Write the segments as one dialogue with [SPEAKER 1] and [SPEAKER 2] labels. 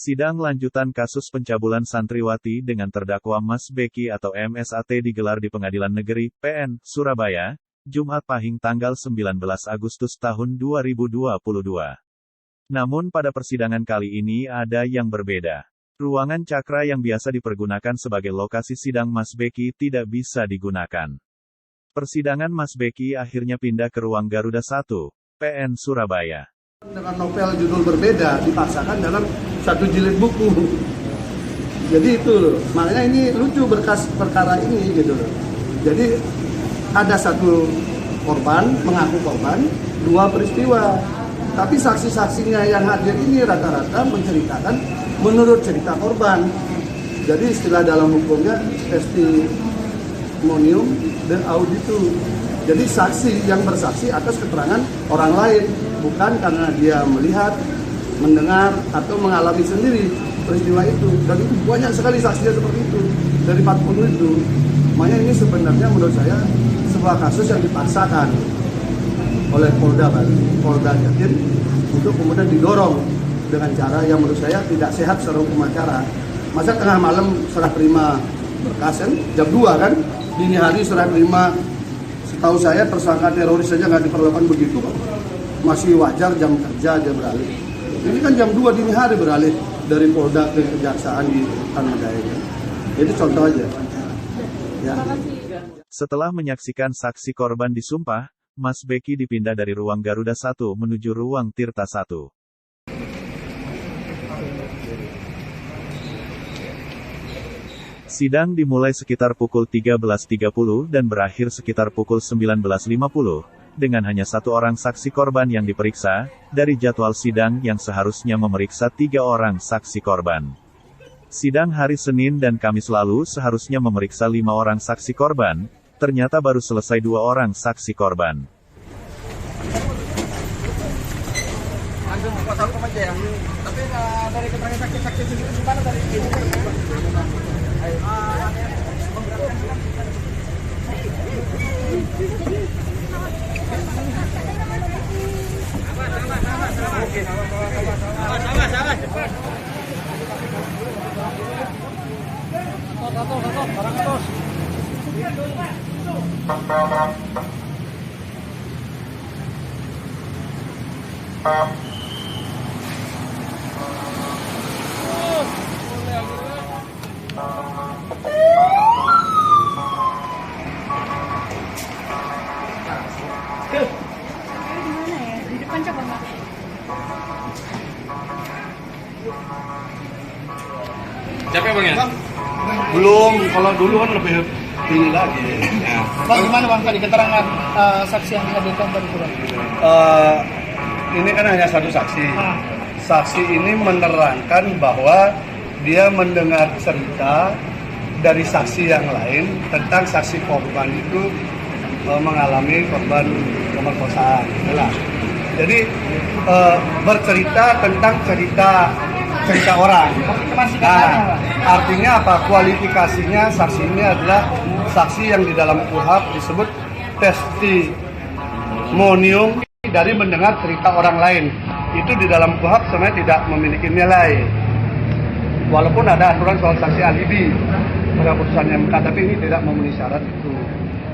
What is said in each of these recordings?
[SPEAKER 1] Sidang lanjutan kasus pencabulan santriwati dengan terdakwa Mas Beki atau MSAT digelar di Pengadilan Negeri PN Surabaya, Jumat Pahing tanggal 19 Agustus tahun 2022. Namun pada persidangan kali ini ada yang berbeda. Ruangan Cakra yang biasa dipergunakan sebagai lokasi sidang Mas Beki tidak bisa digunakan. Persidangan Mas Beki akhirnya pindah ke ruang Garuda 1, PN Surabaya.
[SPEAKER 2] Dengan novel judul berbeda dipaksakan dalam satu jilid buku. Jadi itu loh, makanya ini lucu berkas perkara ini gitu loh. Jadi ada satu korban, mengaku korban, dua peristiwa. Tapi saksi-saksinya yang hadir ini rata-rata menceritakan menurut cerita korban. Jadi istilah dalam hukumnya testimonium de auditu. Jadi saksi yang bersaksi atas keterangan orang lain, bukan karena dia melihat, mendengar, atau mengalami sendiri peristiwa itu. Dan itu banyak sekali saksinya seperti itu, dari 40 itu. Makanya ini sebenarnya menurut saya sebuah kasus yang dipaksakan oleh Polda Jatim untuk kemudian didorong dengan cara yang menurut saya tidak sehat secara hukum acara. Masa tengah malam serah terima berkas kan, jam 2 kan, dini hari serah terima. Setahu saya tersangka teroris saja nggak diperlakukan begitu, Pak. Masih wajar jam kerja dia beralih. Ini kan jam 2 dini hari beralih dari Polda ke Kejaksaan di Tanah Jaya. Jadi contoh aja. Ya.
[SPEAKER 1] Setelah menyaksikan saksi korban disumpah, Mas Beki dipindah dari ruang Garuda 1 menuju ruang Tirta 1. Sidang dimulai sekitar pukul 13.30 dan berakhir sekitar pukul 19.50, dengan hanya satu orang saksi korban yang diperiksa, dari jadwal sidang yang seharusnya memeriksa 3 orang saksi korban. Sidang hari Senin dan Kamis lalu seharusnya memeriksa 5 orang saksi korban, ternyata baru selesai 2 orang saksi korban.
[SPEAKER 3] Langsung kuasa hukum aja ya. Tapi dari keterangan saksi-saksi sendiri gimana tadi?
[SPEAKER 4] Di depan coba Mbak.
[SPEAKER 3] Siapa bang ya?
[SPEAKER 2] Belum, kalau dulu kan lebih tinggi lagi.
[SPEAKER 3] Bang gimana bang tadi keterangan saksi yang dihadirkan tadi Bang?
[SPEAKER 2] Ini kan hanya satu saksi. Saksi ini menerangkan bahwa dia mendengar cerita dari saksi yang lain tentang saksi korban itu mengalami korban pemerkosaan. Jadi bercerita tentang cerita orang. Nah, artinya apa? Kualifikasinya saksi ini adalah saksi yang di dalam KUHP disebut testimonium dari mendengar cerita orang lain. Itu di dalam KUHP sebenarnya tidak memiliki nilai. Walaupun ada aturan soal saksi alibi pada putusan MK, tapi ini tidak memenuhi syarat itu.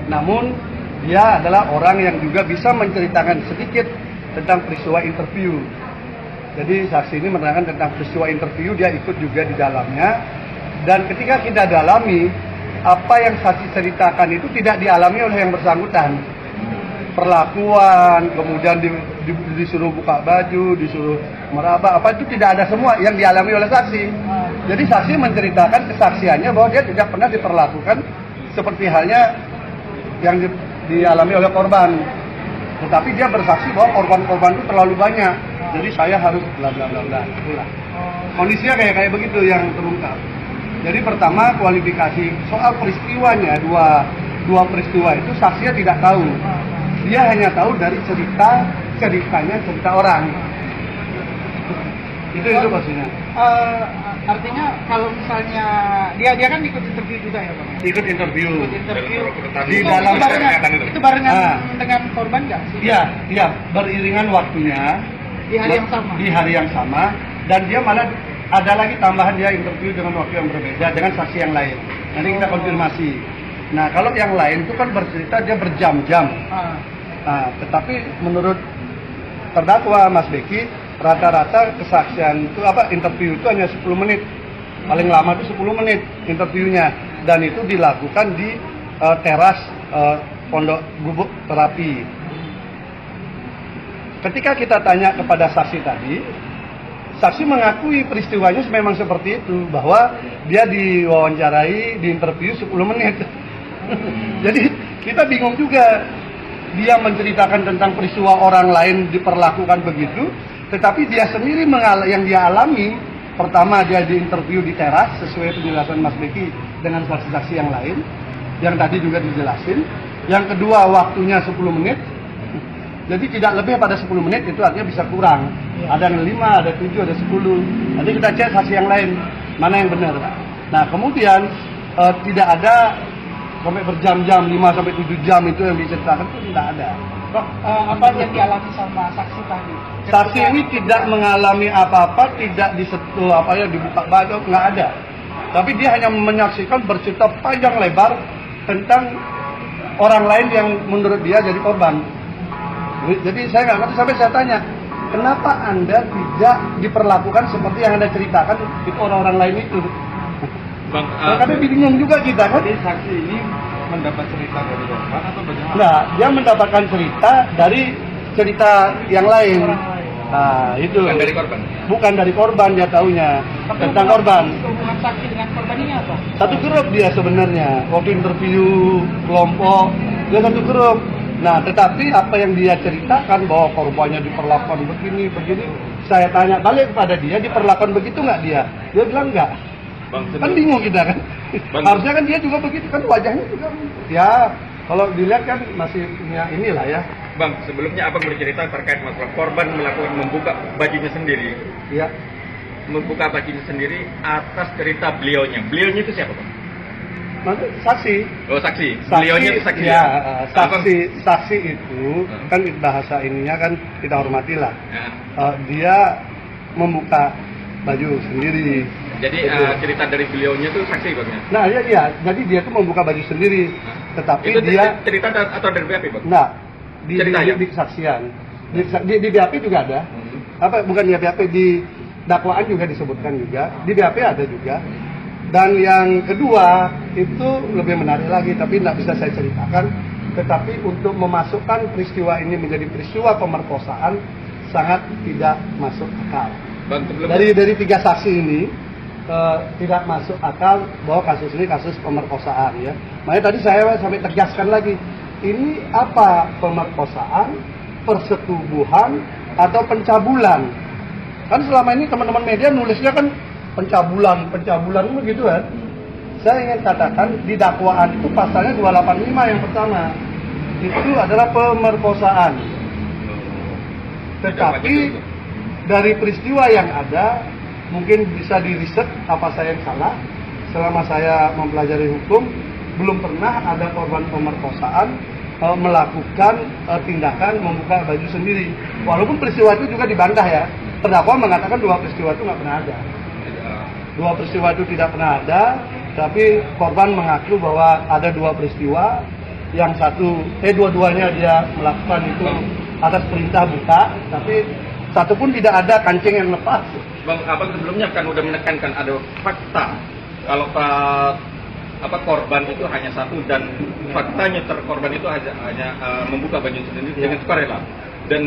[SPEAKER 2] Namun dia adalah orang yang juga bisa menceritakan sedikit tentang peristiwa interview. Jadi saksi ini menerangkan tentang peristiwa interview, dia ikut juga di dalamnya. Dan ketika kita dalami, apa yang saksi ceritakan itu tidak dialami oleh yang bersangkutan. Perlakuan, kemudian disuruh buka baju, disuruh meraba, apa itu tidak ada semua yang dialami oleh saksi. Jadi saksi menceritakan kesaksiannya bahwa dia tidak pernah diperlakukan seperti halnya yang dialami oleh korban. Tetapi dia bersaksi bahwa korban-korban itu terlalu banyak. Jadi saya harus bla bla bla bla. Itulah. Kondisinya kayak begitu yang terungkap. Jadi pertama kualifikasi soal peristiwanya, dua peristiwa itu saksinya tidak tahu. Dia hanya tahu dari ceritanya cerita orang. Itu maksudnya.
[SPEAKER 3] Artinya kalau misalnya dia kan ikut interview juga ya bang?
[SPEAKER 2] Ikut interview.
[SPEAKER 3] Di dalam itu barengan dengan korban nggak sih?
[SPEAKER 2] Iya, beriringan waktunya.
[SPEAKER 3] Di hari yang sama.
[SPEAKER 2] Di hari yang sama, dan dia malah ada lagi tambahan dia interview dengan waktu yang berbeda dengan saksi yang lain. Nanti kita konfirmasi. Nah, kalau yang lain itu kan bercerita dia berjam-jam. Nah, tetapi menurut terdakwa Mas Beki, rata-rata kesaksian itu interview itu hanya 10 menit. Paling lama itu 10 menit interviewnya, dan itu dilakukan di teras Pondok Gubuk Terapi. Ketika kita tanya kepada saksi tadi, saksi mengakui peristiwanya memang seperti itu, bahwa dia diwawancarai, diinterview 10 menit. Jadi kita bingung juga. Dia menceritakan tentang peristiwa orang lain diperlakukan begitu, tetapi dia sendiri yang dia alami, pertama dia diinterview di teras sesuai penjelasan Mas Beki dengan saksi-saksi yang lain, yang tadi juga dijelasin. Yang kedua, waktunya 10 menit. Jadi tidak lebih pada 10 menit, itu artinya bisa kurang. Ada yang 5, ada 7, ada 10. Nanti kita cek saksi yang lain, mana yang benar. Nah, kemudian tidak ada sampai berjam-jam, 5-7 jam itu yang diceritakan itu tidak ada.
[SPEAKER 3] Apa yang dialami sama saksi tadi?
[SPEAKER 2] Saksi ini tidak mengalami apa-apa, tidak disentuh dibuka baju, nggak ada. Tapi dia hanya menyaksikan bercerita panjang lebar tentang orang lain yang menurut dia jadi korban. Jadi saya nggak ngerti, sampai saya tanya, kenapa Anda tidak diperlakukan seperti yang Anda ceritakan itu orang-orang lain itu?
[SPEAKER 5] Bang,
[SPEAKER 2] Kami bingung juga kita kan.
[SPEAKER 5] jadi saksi ini mendapat cerita dari korban atau bagaimana?
[SPEAKER 2] Nah, dia mendapatkan cerita dari cerita yang lain. Nah, itu.
[SPEAKER 5] Bukan dari korban?
[SPEAKER 2] Bukan dari korban, dia taunya tentang korban.
[SPEAKER 3] Hubungan saksi dengan korban ini apa?
[SPEAKER 2] Satu grup dia sebenarnya. Waktu interview kelompok, dia satu grup. Nah, tetapi apa yang dia ceritakan bahwa korbannya diperlakukan begini, saya tanya balik kepada dia, diperlakukan begitu nggak dia? Dia bilang nggak.
[SPEAKER 5] Bang,
[SPEAKER 2] Kan bingung kita kan.
[SPEAKER 5] Bang.
[SPEAKER 2] Harusnya kan dia juga begitu kan, wajahnya juga. Ya, kalau dilihat kan masih punya inilah ya.
[SPEAKER 5] Bang, sebelumnya Abang bercerita terkait masalah korban membuka bajunya sendiri.
[SPEAKER 2] Ya.
[SPEAKER 5] Membuka bajunya sendiri atas cerita beliaunya. Beliaunya itu siapa, Bang?
[SPEAKER 2] Nanti saksi.
[SPEAKER 5] Oh, saksi. Beliaunya itu saksi.
[SPEAKER 2] Ya,
[SPEAKER 5] Abang-
[SPEAKER 2] saksi itu kan bahasa ininya kan kita hormatilah.
[SPEAKER 5] Ya.
[SPEAKER 2] Dia membuka baju sendiri.
[SPEAKER 5] Jadi cerita dari beliaunya itu saksi, Bang, ya?
[SPEAKER 2] Nah, iya. Jadi dia tuh membuka baju sendiri. Tetapi
[SPEAKER 5] Itu
[SPEAKER 2] dia
[SPEAKER 5] cerita atau dari BAP, Bang?
[SPEAKER 2] nah di
[SPEAKER 5] Ceritanya?
[SPEAKER 2] di kesaksian. Di BAP juga ada. Bukan di BAP, di dakwaan juga disebutkan juga. Di BAP ada juga. Dan yang kedua itu lebih menarik lagi, tapi tidak bisa saya ceritakan. Tetapi untuk memasukkan peristiwa ini menjadi peristiwa pemerkosaan sangat tidak masuk akal.
[SPEAKER 5] Bang, sebelumnya
[SPEAKER 2] Dari 3 saksi ini tidak masuk akal bahwa kasus ini kasus pemerkosaan ya. Makanya tadi saya sampai tegaskan lagi, ini apa, pemerkosaan, persetubuhan, atau pencabulan? Kan selama ini teman-teman media nulisnya kan pencabulan begitu kan. Saya ingin katakan di dakwaan itu pasalnya 285 yang pertama itu adalah pemerkosaan. Tetapi dari peristiwa yang ada, mungkin bisa diriset apa saya yang salah. Selama saya mempelajari hukum, belum pernah ada korban pemerkosaan melakukan tindakan membuka baju sendiri. Walaupun peristiwa itu juga dibantah ya. Terdakwa mengatakan 2 peristiwa itu nggak pernah ada. 2 peristiwa itu tidak pernah ada, tapi korban mengaku bahwa ada 2 peristiwa. Yang dua-duanya dia melakukan itu atas perintah buka, tapi satu pun tidak ada kancing yang lepas.
[SPEAKER 5] Bang, Abang sebelumnya kan udah menekankan ada fakta kalau korban itu hanya 1 dan faktanya korban itu hanya membuka baju sendiri dengan sukarela. Dan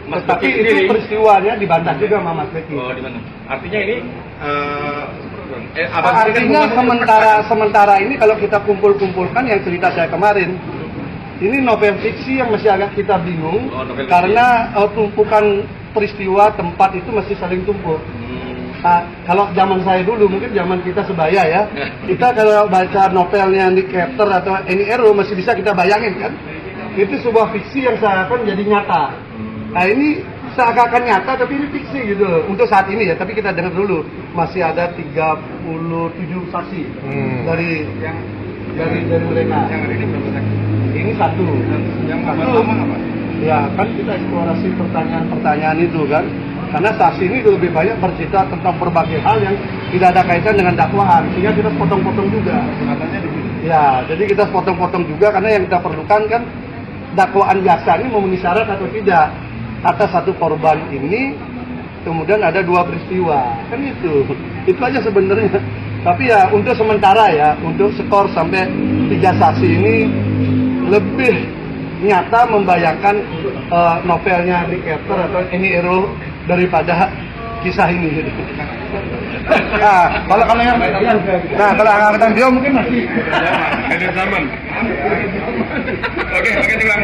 [SPEAKER 5] Mas
[SPEAKER 2] Tetapi
[SPEAKER 5] Beki
[SPEAKER 2] itu
[SPEAKER 5] sendiri,
[SPEAKER 2] peristiwanya dibantah juga sama Mas Beki.
[SPEAKER 5] oh, di mana? Artinya ini Abang sendiri
[SPEAKER 2] Artinya
[SPEAKER 5] kan mengumpulkan
[SPEAKER 2] sementara ini kalau kita kumpul-kumpulkan yang cerita saya kemarin, ini novel fiksi yang masih agak kita bingung.
[SPEAKER 5] Oh, novel fiksi.
[SPEAKER 2] Karena tumpukan peristiwa tempat itu masih saling tumpuk. Nah, kalau zaman saya dulu, mungkin zaman kita sebaya ya, kita kalau baca novelnya Nick Carter atau Annie Ero masih bisa kita bayangin kan, itu sebuah fiksi yang seakan jadi nyata. Nah, ini seakan nyata tapi ini fiksi gitu loh. Untuk saat ini ya, tapi kita dengar dulu masih ada 37 saksi dari mereka.
[SPEAKER 5] yang hari ini berapa saksi?
[SPEAKER 2] Ini 1.
[SPEAKER 5] Yang pertama apa?
[SPEAKER 2] Ya kan kita eksplorasi pertanyaan-pertanyaan itu kan. Karena saksi ini lebih banyak bercerita tentang berbagai hal yang tidak ada kaitan dengan dakwaan, sehingga kita potong-potong juga. Ya, jadi kita potong-potong juga karena yang kita perlukan kan dakwaan biasa ini memenuhi syarat atau tidak. Atas satu korban ini, kemudian ada 2 peristiwa, kan itu aja sebenarnya. Tapi ya untuk sementara ya, untuk skor sampai 3 saksi ini lebih nyata membayangkan novelnya Nick Carter atau Annie Ernaux daripada kisah ini. Nah, kalau yang kalau angkatan dia mungkin masih
[SPEAKER 5] ada zaman. Oke, terima kasih Bang.